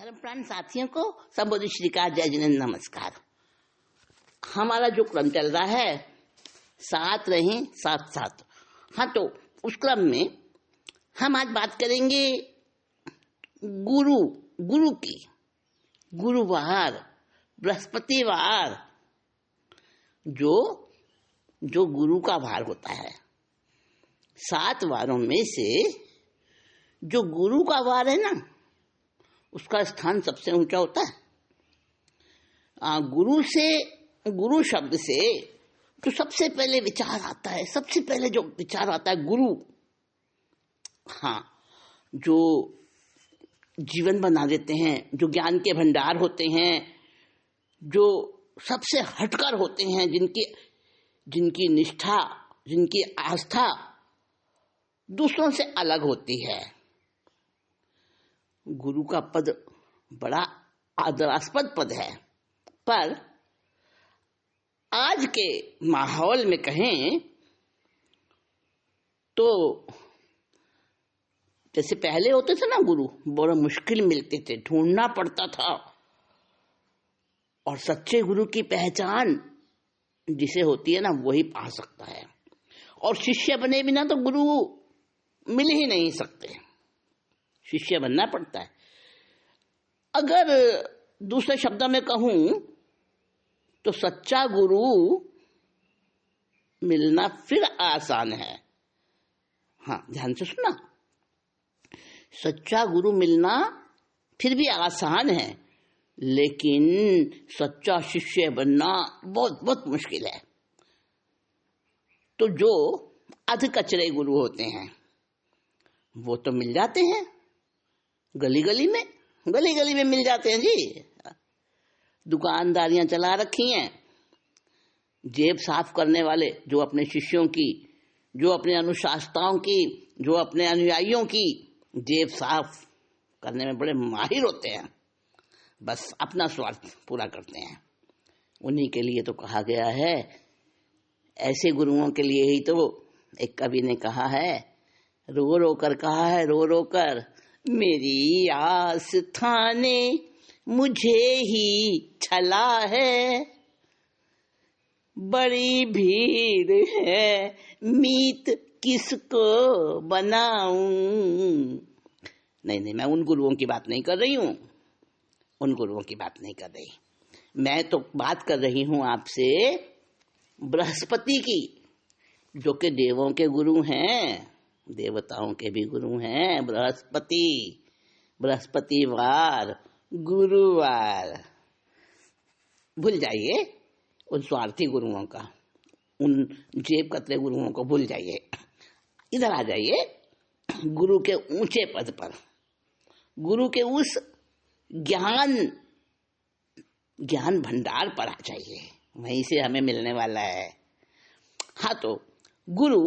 परम प्राण साथियों को संबोधि श्री का जय जिनेन्द्र नमस्कार। हमारा जो क्रम चल रहा है साथ रहें साथ साथ। हाँ, तो उस क्रम में हम आज बात करेंगे गुरु की। गुरुवार, बृहस्पतिवार जो गुरु का वार होता है, 7 वारों में से जो गुरु का वार है ना, उसका स्थान सबसे ऊंचा होता है। गुरु शब्द से तो सबसे पहले विचार आता है, सबसे पहले जो विचार आता है गुरु। हाँ, जो जीवन बना देते हैं, जो ज्ञान के भंडार होते हैं, जो सबसे हटकर होते हैं, जिनकी निष्ठा, जिनकी आस्था दूसरों से अलग होती है। गुरु का पद बड़ा आदरास्पद पद है, पर आज के माहौल में कहें तो जैसे पहले होते थे ना गुरु, बड़ा मुश्किल मिलते थे, ढूंढना पड़ता था। और सच्चे गुरु की पहचान जिसे होती है ना, वही पा सकता है। और शिष्य बने बिना तो गुरु मिल ही नहीं सकते, शिष्य बनना पड़ता है। अगर दूसरे शब्दों में कहूं तो सच्चा गुरु मिलना फिर आसान है। हाँ, ध्यान से सुनना, सच्चा गुरु मिलना फिर भी आसान है, लेकिन सच्चा शिष्य बनना बहुत बहुत मुश्किल है। तो जो अध कचरे गुरु होते हैं वो तो मिल जाते हैं, गली गली में मिल जाते हैं जी। दुकानदारियां चला रखी हैं, जेब साफ करने वाले, जो अपने शिष्यों की, जो अपने अनुशासताओं की, जो अपने अनुयायियों की जेब साफ करने में बड़े माहिर होते हैं, बस अपना स्वार्थ पूरा करते हैं। उन्हीं के लिए तो कहा गया है, ऐसे गुरुओं के लिए ही तो एक कवि ने कहा है, रो रो कर कहा है, रो रो कर, मेरी आस थाने मुझे ही छला है, बड़ी भीड़ है मीत किसको बनाऊं। नहीं, मैं उन गुरुओं की बात नहीं कर रही हूं, मैं तो बात कर रही हूं आपसे बृहस्पति की, जो कि देवों के गुरु हैं, देवताओं के भी गुरु हैं। बृहस्पतिवार, गुरुवार, भूल जाइए उन स्वार्थी गुरुओं का, उन जेब कतरे गुरुओं को भूल जाइए। इधर आ जाइए गुरु के ऊंचे पद पर, गुरु के उस ज्ञान भंडार पर आ जाइए, वहीं से हमें मिलने वाला है। हाँ, तो गुरु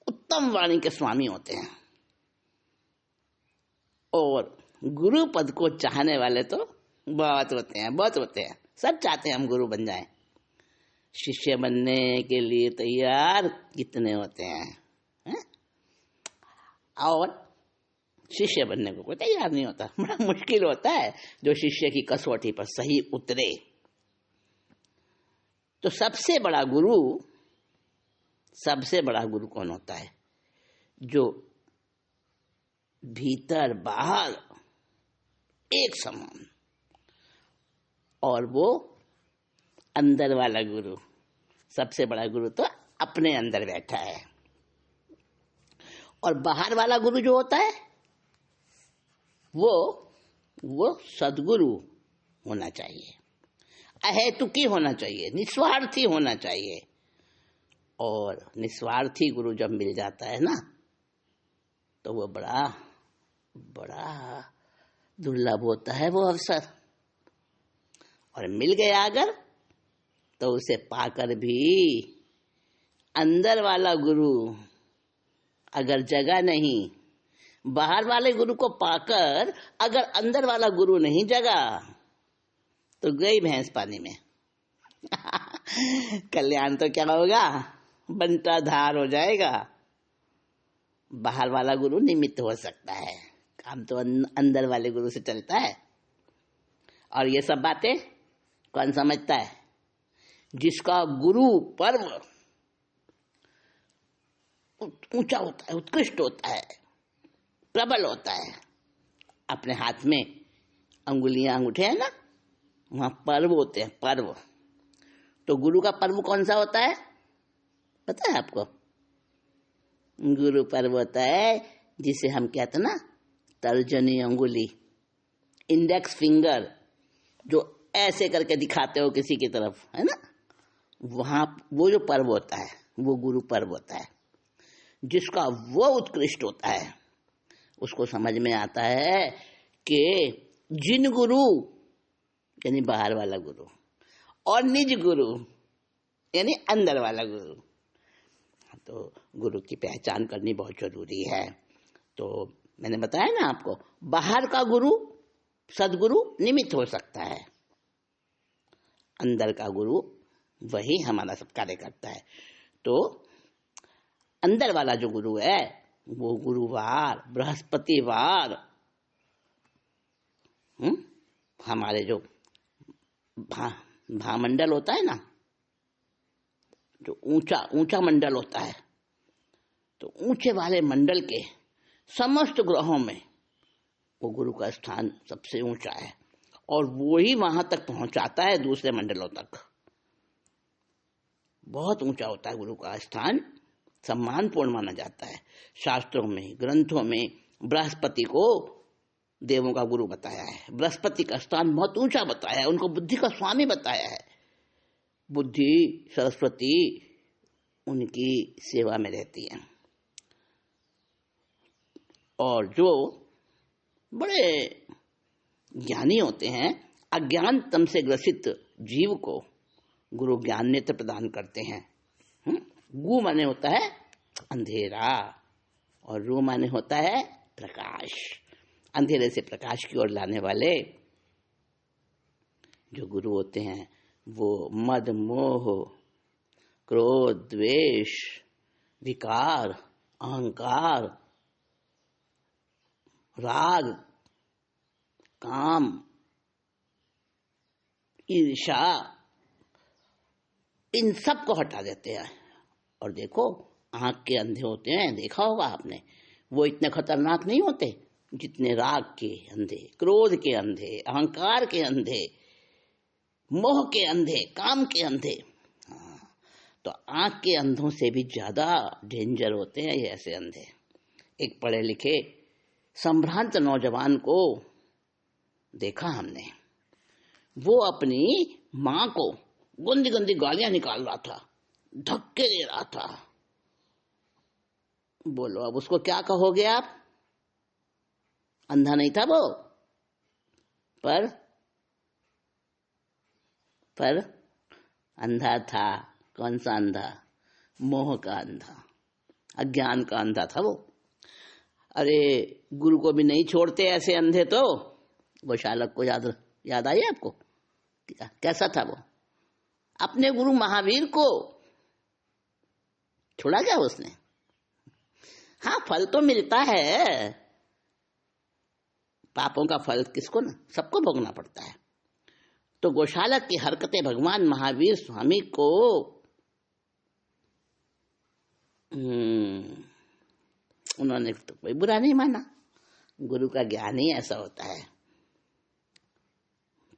उत्तम वाणी के स्वामी होते हैं, और गुरु पद को चाहने वाले तो बहुत होते हैं। सब चाहते हैं हम गुरु बन जाएं। शिष्य बनने के लिए तैयार कितने होते हैं? और शिष्य बनने को कोई तैयार नहीं होता। बड़ा मुश्किल होता है जो शिष्य की कसौटी पर सही उतरे। तो सबसे बड़ा गुरु कौन होता है? जो भीतर बाहर एक समान, और वो अंदर वाला गुरु, सबसे बड़ा गुरु तो अपने अंदर बैठा है। और बाहर वाला गुरु जो होता है वो सद्गुरु होना चाहिए, अहेतुकी होना चाहिए, निस्वार्थी होना चाहिए। और निस्वार्थी गुरु जब मिल जाता है ना, तो वो बड़ा दुर्लभ होता है वो अवसर। और मिल गया अगर, तो उसे पाकर भी अंदर वाला गुरु अगर जगा नहीं, बाहर वाले गुरु को पाकर अगर अंदर वाला गुरु नहीं जगा, तो गई भैंस पानी में। कल्याण तो क्या होगा, बंटा धार हो जाएगा। बाहर वाला गुरु निमित्त हो सकता है, काम तो अंदर वाले गुरु से चलता है। और ये सब बातें कौन समझता है? जिसका गुरु पर्व ऊंचा होता है, उत्कृष्ट होता है, प्रबल होता है। अपने हाथ में अंगुलियां अंगूठे हैं ना, वहां पर्व होते हैं, पर्व। तो गुरु का पर्व कौन सा होता है पता है आपको? गुरु पर्व होता है जिसे हम कहते हैं ना तर्जनी अंगुली, इंडेक्स फिंगर, जो ऐसे करके दिखाते हो किसी की तरफ, है ना, वहां वो जो पर्व होता है वो गुरु पर्व होता है। जिसका वो उत्कृष्ट होता है उसको समझ में आता है कि जिन गुरु यानी बाहर वाला गुरु और निज गुरु यानी अंदर वाला गुरु, तो गुरु की पहचान करनी बहुत जरूरी है। तो मैंने बताया ना आपको, बाहर का गुरु सदगुरु निमित्त हो सकता है, अंदर का गुरु वही हमारा सब कार्य करता है। तो अंदर वाला जो गुरु है वो गुरुवार, बृहस्पतिवार, हमारे जो भामंडल होता है ना, जो ऊंचा ऊंचा मंडल होता है, तो ऊंचे वाले मंडल के समस्त ग्रहों में वो गुरु का स्थान सबसे ऊंचा है और वो ही वहां तक पहुंचाता है दूसरे मंडलों तक। बहुत ऊंचा होता है गुरु का स्थान, सम्मानपूर्ण माना जाता है। शास्त्रों में, ग्रंथों में बृहस्पति को देवों का गुरु बताया है, बृहस्पति का स्थान बहुत ऊंचा बताया है, उनको बुद्धि का स्वामी बताया है। बुद्धि सरस्वती उनकी सेवा में रहती है। और जो बड़े ज्ञानी होते हैं, अज्ञान तम से ग्रसित जीव को गुरु ज्ञान नेत्र प्रदान करते हैं। गु माने होता है अंधेरा और रू माने होता है प्रकाश। अंधेरे से प्रकाश की ओर लाने वाले जो गुरु होते हैं वो मद, मोह, क्रोध, द्वेष, विकार, अहंकार, राग, काम, ईर्ष्या, इन सब को हटा देते हैं। और देखो, आंख के अंधे होते हैं, देखा होगा आपने, वो इतने खतरनाक नहीं होते जितने राग के अंधे, क्रोध के अंधे, अहंकार के अंधे, मोह के अंधे, काम के अंधे। तो आंख के अंधों से भी ज्यादा डेंजर होते हैं ये ऐसे अंधे। एक पढ़े लिखे संभ्रांत नौजवान को देखा हमने, वो अपनी मां को गंदी गंदी गालियां निकाल रहा था, धक्के दे रहा था। बोलो अब उसको क्या कहोगे आप? अंधा नहीं था वो, पर अंधा था। कौन सा अंधा? मोह का अंधा, अज्ञान का अंधा था वो। अरे गुरु को भी नहीं छोड़ते ऐसे अंधे। तो गोशालक को याद आई आपको? कैसा था वो? अपने गुरु महावीर को छोड़ा क्या उसने? हाँ, फल तो मिलता है, पापों का फल किसको ना, सबको भोगना पड़ता है। तो गोशालक की हरकतें भगवान महावीर स्वामी को उन्होंने तो कोई बुरा नहीं माना। गुरु का ज्ञान ही ऐसा होता है।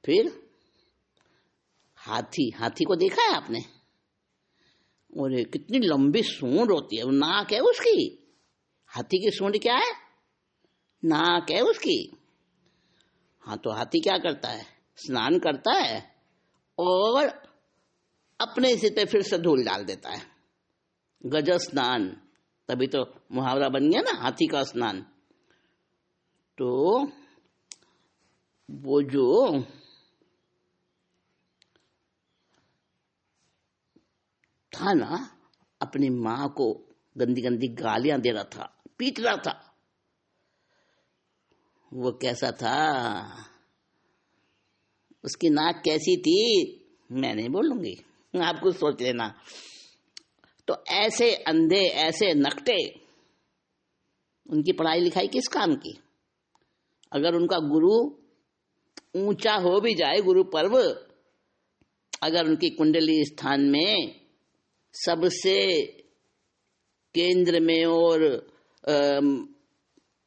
फिर हाथी को देखा है आपने? और कितनी लंबी सूंड होती है, नाक है उसकी। हाथी की सूंड क्या है? नाक है उसकी। हाँ, तो हाथी क्या करता है? स्नान करता है और अपने सिर पे फिर से धूल डाल देता है। गज स्नान, तभी तो मुहावरा बन गया ना, हाथी का स्नान। तो वो जो था ना, अपनी मां को गंदी गंदी गालियां दे रहा था, पीट रहा था। वो कैसा था? उसकी नाक कैसी थी मैं नहीं बोलूंगी, आप कुछ सोच लेना। तो ऐसे अंधे, ऐसे नकटे, उनकी पढ़ाई लिखाई किस काम की? अगर उनका गुरु ऊंचा हो भी जाए गुरु पर्व, अगर उनकी कुंडली स्थान में सबसे केंद्र में और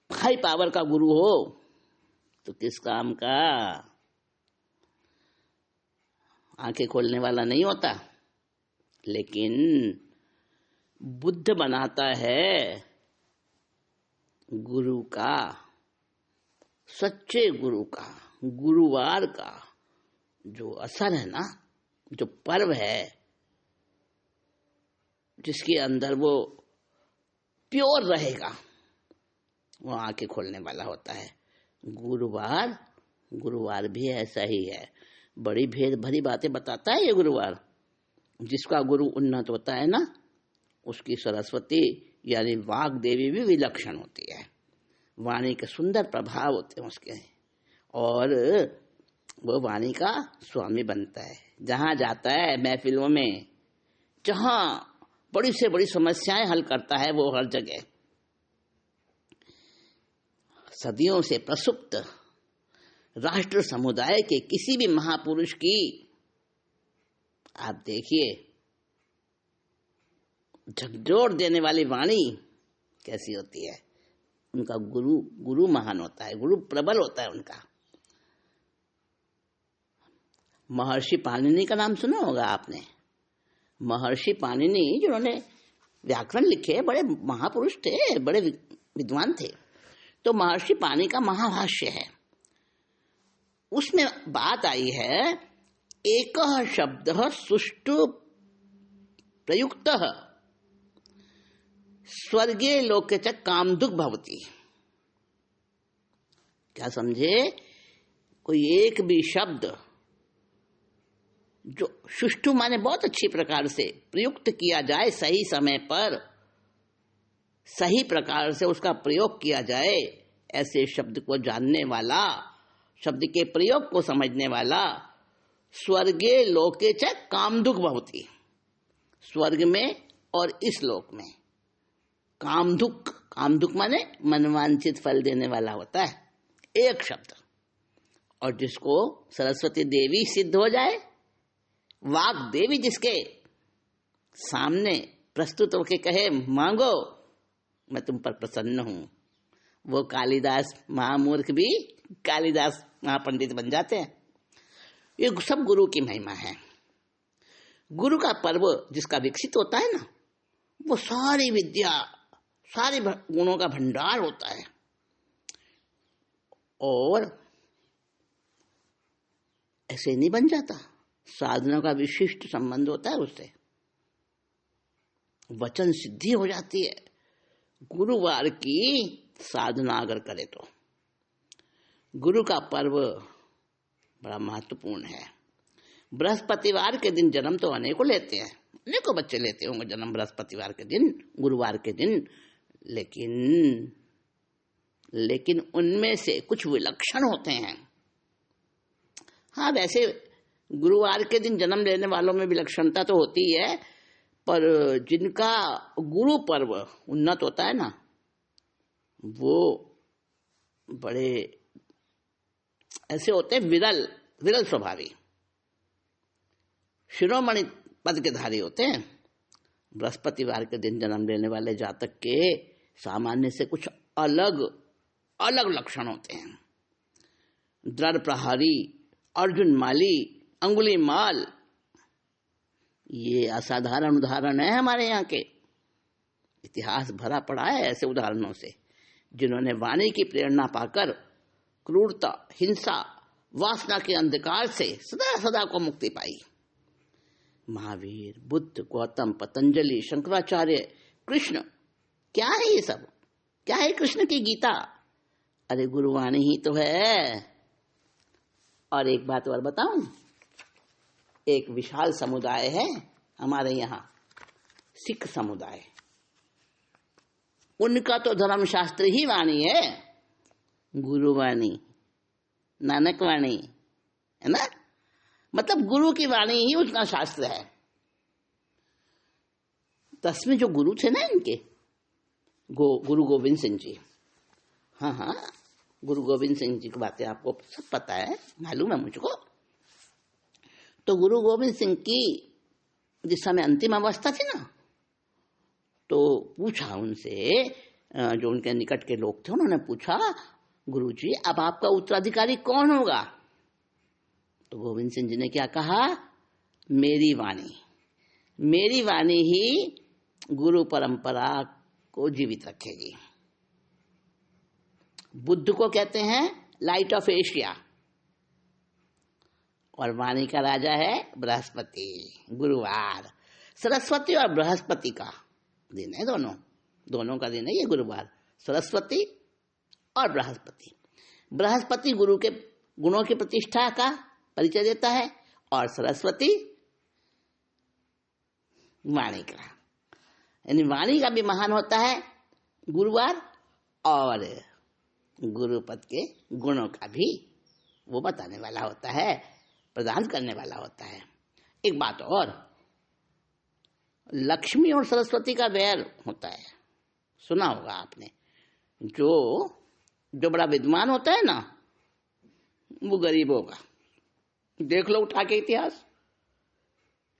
हाई पावर का गुरु हो तो किस काम का। आंखें खोलने वाला नहीं होता, लेकिन बुद्ध बनाता है गुरु का, सच्चे गुरु का, गुरुवार का जो असर है ना, जो पर्व है, जिसके अंदर वो प्योर रहेगा, वो आंखें खोलने वाला होता है। गुरुवार भी ऐसा ही है। बड़ी भेद भरी बातें बताता है ये गुरुवार। जिसका गुरु उन्नत होता है ना, उसकी सरस्वती यानी वाग देवी भी विलक्षण होती है। वाणी के सुंदर प्रभाव होते हैं उसके, और वो वाणी का स्वामी बनता है। जहाँ जाता है महफिलों में, जहाँ बड़ी से बड़ी समस्याएं हल करता है, वो हर जगह सदियों से प्रसुप्त राष्ट्र समुदाय के किसी भी महापुरुष की आप देखिए झकझोर देने वाली वाणी कैसी होती है। उनका गुरु महान होता है, गुरु प्रबल होता है उनका। महर्षि पाणिनि का नाम सुना होगा आपने। महर्षि पाणिनि जिन्होंने व्याकरण लिखे, बड़े महापुरुष थे, बड़े विद्वान थे। तो महर्षि पाणिनि का महाभाष्य है, उसमें बात आई है एक शब्द सुष्ठु प्रयुक्त स्वर्गे लोके च कामदुक भवति। क्या समझे? कोई एक भी शब्द जो सुष्ठु माने बहुत अच्छी प्रकार से प्रयुक्त किया जाए, सही समय पर सही प्रकार से उसका प्रयोग किया जाए, ऐसे शब्द को जानने वाला, शब्द के प्रयोग को समझने वाला, स्वर्गे लोके च कामदुक भवति, स्वर्ग में और इस लोक में कामदुक माने मनवांछित फल देने वाला होता है एक शब्द। और जिसको सरस्वती देवी सिद्ध हो जाए, वाग देवी जिसके सामने प्रस्तुत होके कहे मांगो मैं तुम पर प्रसन्न हूं, वो कालिदास महामूर्ख भी कालिदास महापंडित बन जाते हैं। ये सब गुरु की महिमा है। गुरु का पर्व जिसका विकसित होता है ना, वो सारी विद्या, सारे गुणों का भंडार होता है, और ऐसे नहीं बन जाता। साधना का विशिष्ट संबंध होता है उससे, वचन सिद्धि हो जाती है। गुरुवार की साधना अगर करे तो गुरु का पर्व बड़ा महत्वपूर्ण है। बृहस्पतिवार के दिन जन्म तो अनेकों लेते हैं, अनेकों बच्चे लेते होंगे जन्म बृहस्पतिवार के दिन, गुरुवार के दिन, लेकिन उनमें से कुछ विलक्षण होते हैं। हाँ, वैसे गुरुवार के दिन जन्म लेने वालों में विलक्षणता तो होती है, पर जिनका गुरु पर्व उन्नत होता है ना, वो बड़े ऐसे होते हैं विरल स्वभावी, शिरोमणि पद के धारी होते हैं। बृहस्पतिवार के दिन जन्म लेने वाले जातक के सामान्य से कुछ अलग अलग लक्षण होते हैं। दृढ़ प्रहारी, अर्जुन माली, अंगुली माल, ये असाधारण उदाहरण है हमारे यहाँ के। इतिहास भरा पड़ा है ऐसे उदाहरणों से, जिन्होंने वाणी की प्रेरणा पाकर क्रूरता, हिंसा, वासना के अंधकार से सदा सदा को मुक्ति पाई। महावीर, बुद्ध, गौतम, पतंजलि, शंकराचार्य, कृष्ण, क्या है ये सब? क्या है कृष्ण की गीता? अरे गुरुवाणी ही तो है। और एक बात और बताऊं, एक विशाल समुदाय है हमारे यहाँ, सिख समुदाय। उनका तो धर्मशास्त्र ही वाणी है, गुरुवाणी, नानक वाणी, है ना। मतलब गुरु की वाणी ही उसका शास्त्र है। 10वें जो गुरु थे ना इनके, गुरु गोविंद सिंह जी, हाँ, गुरु गोविंद सिंह जी की बातें आपको सब पता है, मालूम है मुझको। तो गुरु गोविंद सिंह की जिस समय अंतिम अवस्था थी ना, तो पूछा उनसे, जो उनके निकट के लोग थे, उन्होंने पूछा, गुरुजी अब आपका उत्तराधिकारी कौन होगा? तो गोविंद सिंह जी ने क्या कहा? मेरी वाणी, मेरी वाणी ही गुरु परंपरा को जीवित रखेगी। बुद्ध को कहते हैं लाइट ऑफ एशिया, और वाणी का राजा है बृहस्पति, गुरुवार। सरस्वती और बृहस्पति का दिन है, दोनों का दिन है ये गुरुवार, सरस्वती और बृहस्पति। बृहस्पति गुरु के गुणों की प्रतिष्ठा का परिचय देता है, और सरस्वती वाणी का, यानी वाणी का भी महान होता है गुरुवार, और गुरुपद के गुणों का भी वो बताने वाला होता है, प्रदान करने वाला होता है। एक बात और, लक्ष्मी और सरस्वती का वैर होता है, सुना होगा आपने। जो बड़ा विद्वान होता है ना, वो गरीब होगा। देख लो उठा के इतिहास,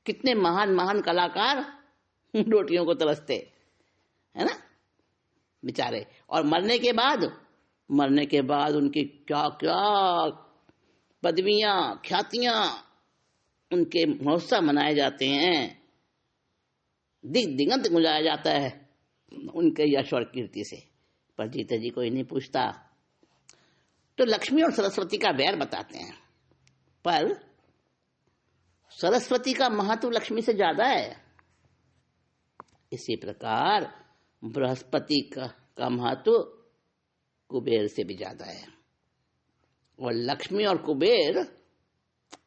कितने महान महान कलाकार रोटियों को तरसते, है ना बेचारे, और मरने के बाद उनकी क्या क्या पदवियां, ख्यातियां, उनके महोत्सव मनाए जाते हैं, दिगंत गुंजाया जाता है उनके यश और कीर्ति से, पर जीते जी कोई नहीं पूछता। तो लक्ष्मी और सरस्वती का वैर बताते हैं, पर सरस्वती का महत्व लक्ष्मी से ज्यादा है। इसी प्रकार बृहस्पति का महत्व कुबेर से भी ज्यादा है, और लक्ष्मी और कुबेर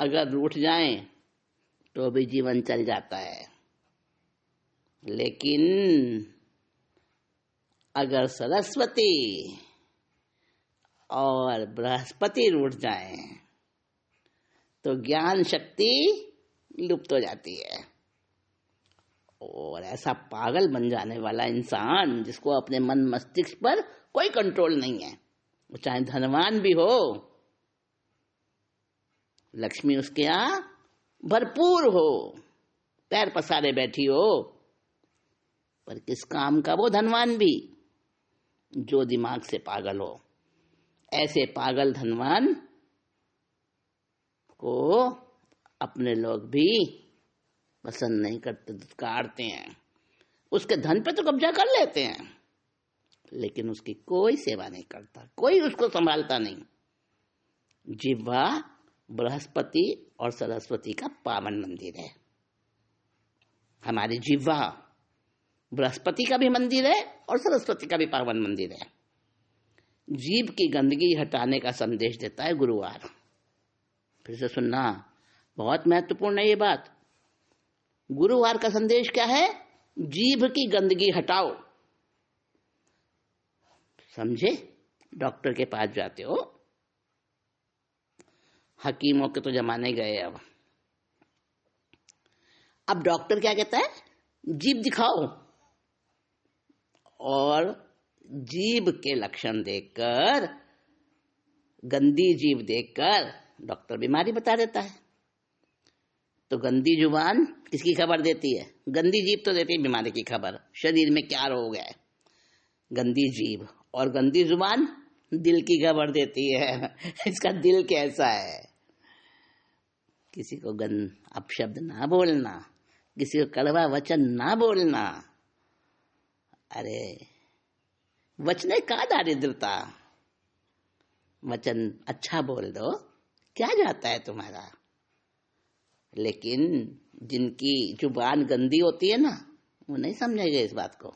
अगर रूठ जाएं तो भी जीवन चल जाता है, लेकिन अगर सरस्वती और बृहस्पति रूठ जाएं तो ज्ञान शक्ति लुप्त हो जाती है, और ऐसा पागल बन जाने वाला इंसान जिसको अपने मन मस्तिष्क पर कोई कंट्रोल नहीं है, वो चाहे धनवान भी हो, लक्ष्मी उसके यहाँ भरपूर हो, पैर पसारे बैठी हो, पर किस काम का वो धनवान भी, जो दिमाग से पागल हो। ऐसे पागल धनवान को अपने लोग भी पसंद नहीं करते, दुत्कारते हैं। उसके धन पे तो कब्जा कर लेते हैं, लेकिन उसकी कोई सेवा नहीं करता, कोई उसको संभालता नहीं। जिह्वा बृहस्पति और सरस्वती का पावन मंदिर है। हमारी जिह्वा बृहस्पति का भी मंदिर है और सरस्वती का भी पावन मंदिर है। जीभ की गंदगी हटाने का संदेश देता है गुरुवार। फिर से सुनना, बहुत महत्वपूर्ण है ये बात। गुरुवार का संदेश क्या है? जीभ की गंदगी हटाओ। समझे? डॉक्टर के पास जाते हो, हकीमों के तो जमाने गए अब डॉक्टर क्या कहता है? जीभ दिखाओ, और जीभ के लक्षण देखकर, गंदी जीभ देखकर डॉक्टर बीमारी बता देता है। तो गंदी जुबान किसकी खबर देती है? गंदी जीभ तो देती है बीमारी की खबर, शरीर में क्या रोग है। गंदी जीभ और गंदी जुबान दिल की खबर देती है, इसका दिल कैसा है। किसी को अपशब्द ना बोलना, किसी को कड़वा वचन ना बोलना। अरे वचने का दारिद्रता, वचन अच्छा बोल दो, क्या जाता है तुम्हारा। लेकिन जिनकी जुबान गंदी होती है ना, वो नहीं समझेंगे इस बात को।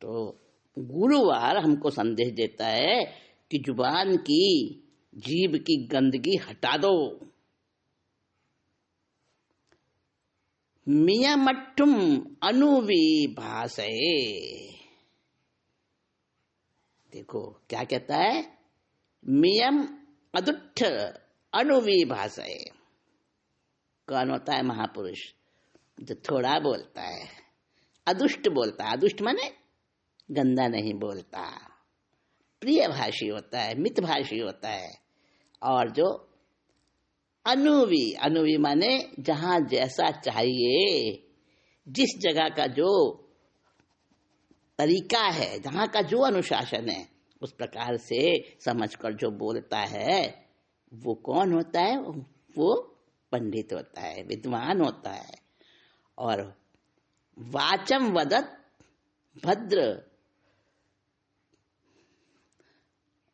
तो गुरुवार हमको संदेश देता है कि जुबान की, जीभ की गंदगी हटा दो। मियमट्टुम अनुविभासये। देखो क्या कहता है? मियम अदुष्ट अनुविभासये। कौन होता है? महापुरुष, जो थोड़ा बोलता है, अदुष्ट बोलता है। अदुष्ट माने गंदा नहीं बोलता, प्रियभाषी होता है, मितभाषी होता है। और जो अनुवी माने जहां जैसा चाहिए, जिस जगह का जो तरीका है, जहां का जो अनुशासन है, उस प्रकार से समझकर जो बोलता है वो कौन होता है? वो पंडित होता है, विद्वान होता है। और वाचम वदत भद्र,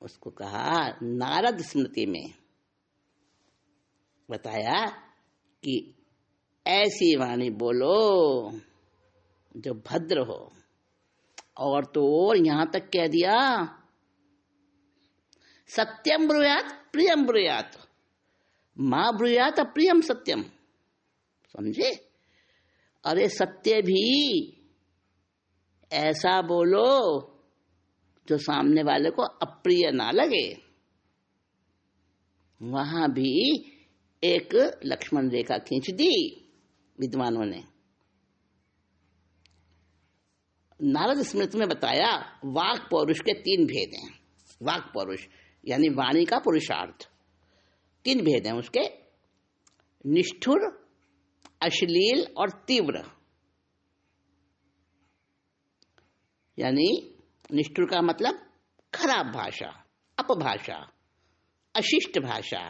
उसको कहा नारद स्मृति में बताया कि ऐसी वाणी बोलो जो भद्र हो। और तो और यहां तक कह दिया सत्यम ब्रूयात प्रियम ब्रूयात, मां ब्रूयात अप्रियम सत्यम। समझे? अरे सत्य भी ऐसा बोलो जो सामने वाले को अप्रिय ना लगे। वहां भी एक लक्ष्मण रेखा खींच दी विद्वानों ने। नारद स्मृति में बताया वाक पौरुष के 3 भेद हैं। वाक पौरुष यानी वाणी का पुरुषार्थ, 3 भेद हैं उसके, निष्ठुर, अश्लील और तीव्र। यानी निष्ठुर का मतलब खराब भाषा, अपभाषा, अशिष्ट भाषा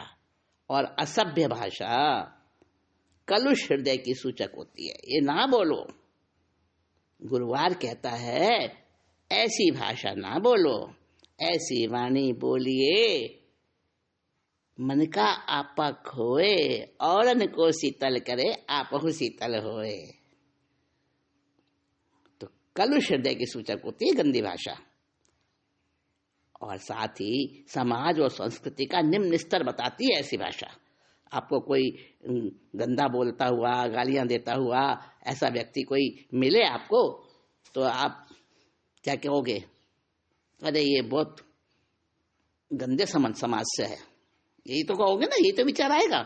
और असभ्य भाषा कलुष हृदय की सूचक होती है, ये ना बोलो। गुरुवार कहता है ऐसी भाषा ना बोलो, ऐसी वाणी बोलिए मन का आपा खोए, औरन को शीतल करे आपहु शीतल होए। तो कलुष हृदय की सूचक होती है गंदी भाषा। और साथ ही समाज और संस्कृति का निम्न स्तर बताती है ऐसी भाषा। आपको कोई गंदा बोलता हुआ, गालियां देता हुआ ऐसा व्यक्ति कोई मिले आपको, तो आप क्या कहोगे? अरे ये बहुत गंदे समाज से है, यही तो कहोगे ना, यही तो विचार आएगा।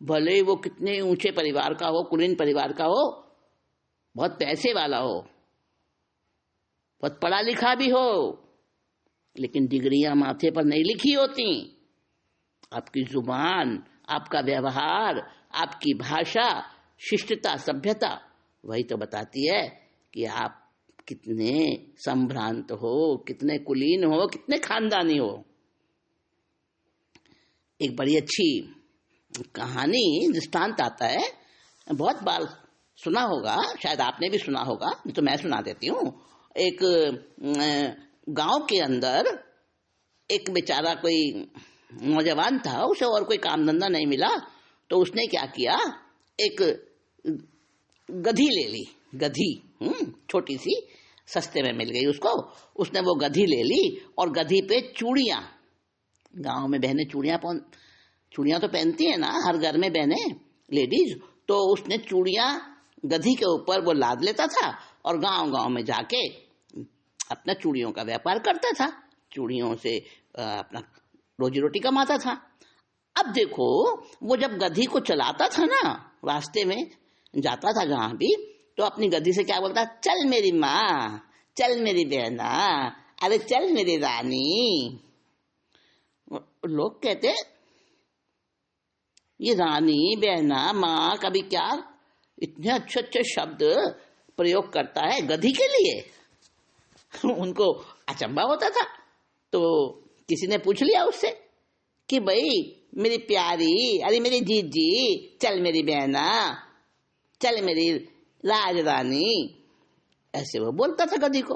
भले ही वो कितने ऊंचे परिवार का हो, कुलीन परिवार का हो, बहुत पैसे वाला हो, बहुत पढ़ा लिखा भी हो, लेकिन डिग्रियां माथे पर नहीं लिखी होती। आपकी जुबान, आपका व्यवहार, आपकी भाषा, शिष्टता, सभ्यता वही तो बताती है कि आप कितने संभ्रांत हो, कितने कुलीन हो, कितने खानदानी हो। एक बड़ी अच्छी कहानी, दृष्टांत आता है, बहुत बार सुना होगा, शायद आपने भी सुना होगा, तो मैं सुना देती हूँ। एक गांव के अंदर एक बेचारा कोई नौजवान था, उसे और कोई काम धंधा नहीं मिला, तो उसने क्या किया, एक गधी ले ली। गधी छोटी सी, सस्ते में मिल गई उसको। उसने वो गधी ले ली और गधी पे चूड़ियां, गांव में बहनें चूड़ियां तो पहनती है ना हर घर में बहनें, लेडीज, तो उसने चूड़ियां गधी के ऊपर वो लाद लेता था और गांव गांव में जाके अपना चूड़ियों का व्यापार करता था, चूड़ियों से अपना रोजी रोटी कमाता था। अब देखो, वो जब गधी को चलाता था ना, रास्ते में जाता था जहां भी, तो अपनी गधी से क्या बोलता? चल मेरी माँ, चल मेरी बहना, अरे चल मेरी रानी। लोग कहते ये रानी, बहना, माँ, कभी क्या इतने अच्छे अच्छे शब्द प्रयोग करता है गधी के लिए। उनको अचंभा होता था। तो किसी ने पूछ लिया उससे कि भाई मेरी प्यारी, अरे मेरी जीजी, चल मेरी बहना, चल मेरी राजरानी, ऐसे वो बोलता था गधी को।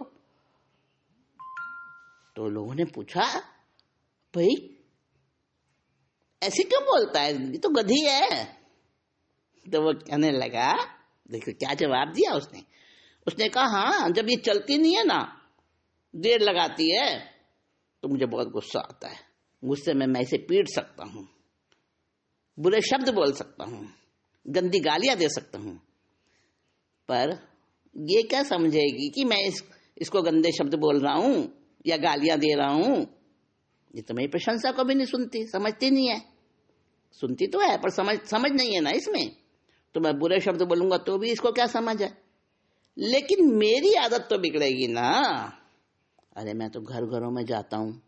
तो लोगों ने पूछा भाई ऐसे क्यों बोलता है, ये तो गधी है। तो वो कहने लगा, देखो क्या जवाब दिया उसने। उसने कहा हाँ, जब ये चलती नहीं है ना, देर लगाती है, तो मुझे बहुत गुस्सा आता है। गुस्से में मैं इसे पीट सकता हूँ, बुरे शब्द बोल सकता हूँ, गंदी गालियां दे सकता हूँ, पर ये क्या समझेगी कि मैं इसको गंदे शब्द बोल रहा हूँ या गालियां दे रहा हूँ। ये तो मेरी प्रशंसा को भी नहीं सुनती, समझती नहीं है। सुनती तो है पर समझ नहीं है ना इसमें। तो मैं बुरे शब्द बोलूंगा तो भी इसको क्या समझ है। लेकिन मेरी आदत तो बिगड़ेगी ना। अरे मैं तो घर घरों में जाता हूँ,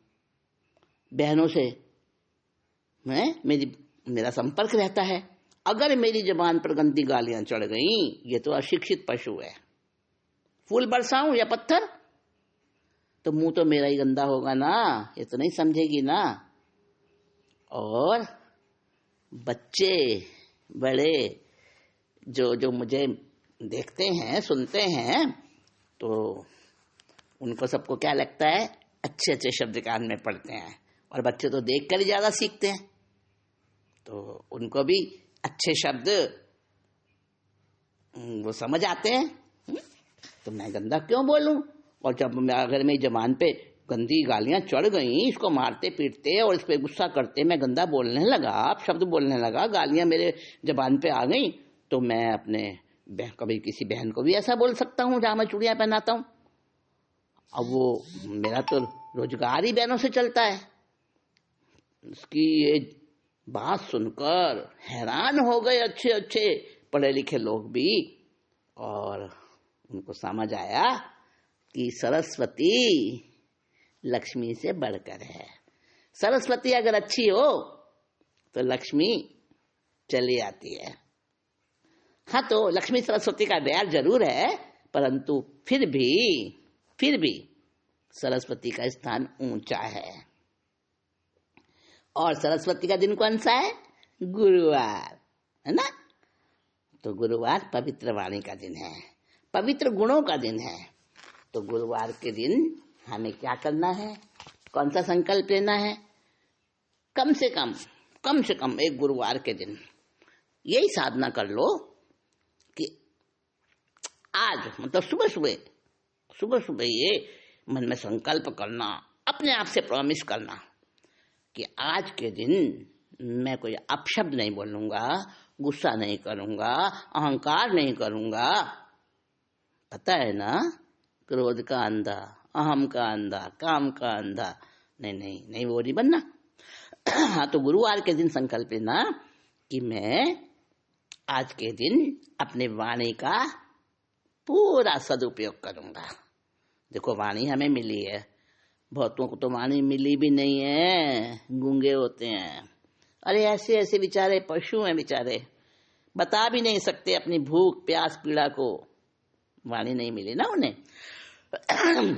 बहनों से मेरा संपर्क रहता है। अगर मेरी जबान पर गंदी गालियां चढ़ गईं, ये तो अशिक्षित पशु है। फूल बरसाऊं या पत्थर, तो मुंह तो मेरा ही गंदा होगा ना, ये तो नहीं समझेगी ना। और बच्चे बड़े जो मुझे देखते हैं सुनते हैं, तो उनको सबको क्या लगता है, अच्छे अच्छे शब्द कान में पड़ते हैं, और बच्चे तो देख कर ही ज्यादा सीखते हैं, तो उनको भी अच्छे शब्द वो समझ आते हैं। तो मैं गंदा क्यों बोलूं? और जब अगर मेरी जबान पे गंदी गालियां चढ़ गई, इसको मारते पीटते और इस पे गुस्सा करते मैं गंदा बोलने लगा, आप शब्द बोलने लगा, गालियां मेरे जबान पे आ गई, तो मैं अपने कभी किसी बहन को भी ऐसा बोल सकता हूँ जहां मैं चूड़ियां पहनाता हूँ। अब वो मेरा तो रोजगार ही बहनों से चलता है। उसकी ये बात सुनकर हैरान हो गए अच्छे अच्छे पढ़े लिखे लोग भी, और उनको समझ आया कि सरस्वती लक्ष्मी से बढ़कर है। सरस्वती अगर अच्छी हो तो लक्ष्मी चली आती है। हाँ, तो लक्ष्मी सरस्वती का बैर जरूर है, परंतु फिर भी सरस्वती का स्थान ऊंचा है। और सरस्वती का दिन कौन सा है? गुरुवार, है ना। तो गुरुवार पवित्र वाणी का दिन है, पवित्र गुणों का दिन है। तो गुरुवार के दिन हमें क्या करना है, कौन सा संकल्प लेना है? कम से कम एक गुरुवार के दिन यही साधना कर लो कि आज, मतलब सुबह सुबह ये मन में संकल्प करना, अपने आप से प्रॉमिस करना कि आज के दिन मैं कोई अपशब्द नहीं बोलूंगा, गुस्सा नहीं करूंगा, अहंकार नहीं करूंगा। पता है ना, क्रोध का अंधा, अहम का अंधा, काम का अंधा, नहीं वो नहीं बनना। हाँ, तो गुरुवार के दिन संकल्प लेना कि मैं आज के दिन अपने वाणी का पूरा सदुपयोग करूंगा। देखो, वाणी हमें मिली है, बहुतों को तो वाणी मिली भी नहीं है, गूंगे होते हैं। अरे ऐसे बेचारे पशु हैं, बेचारे बता भी नहीं सकते अपनी भूख प्यास पीड़ा को, वाणी नहीं मिली ना उन्हें।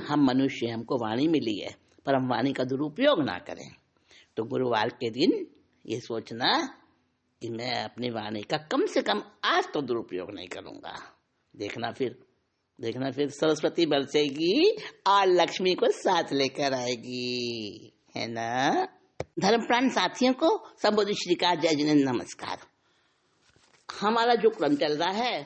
हम मनुष्य, हमको वाणी मिली है, पर हम वाणी का दुरुपयोग ना करें। तो गुरुवार के दिन ये सोचना कि मैं अपनी वाणी का कम से कम आज तो दुरुपयोग नहीं करूंगा। देखना फिर सरस्वती बरसेगी और लक्ष्मी को साथ लेकर आएगी, है ना। धर्मप्राण साथियों को संबोधित श्री का जय जिनेन्द्र नमस्कार। हमारा जो क्रम चल रहा है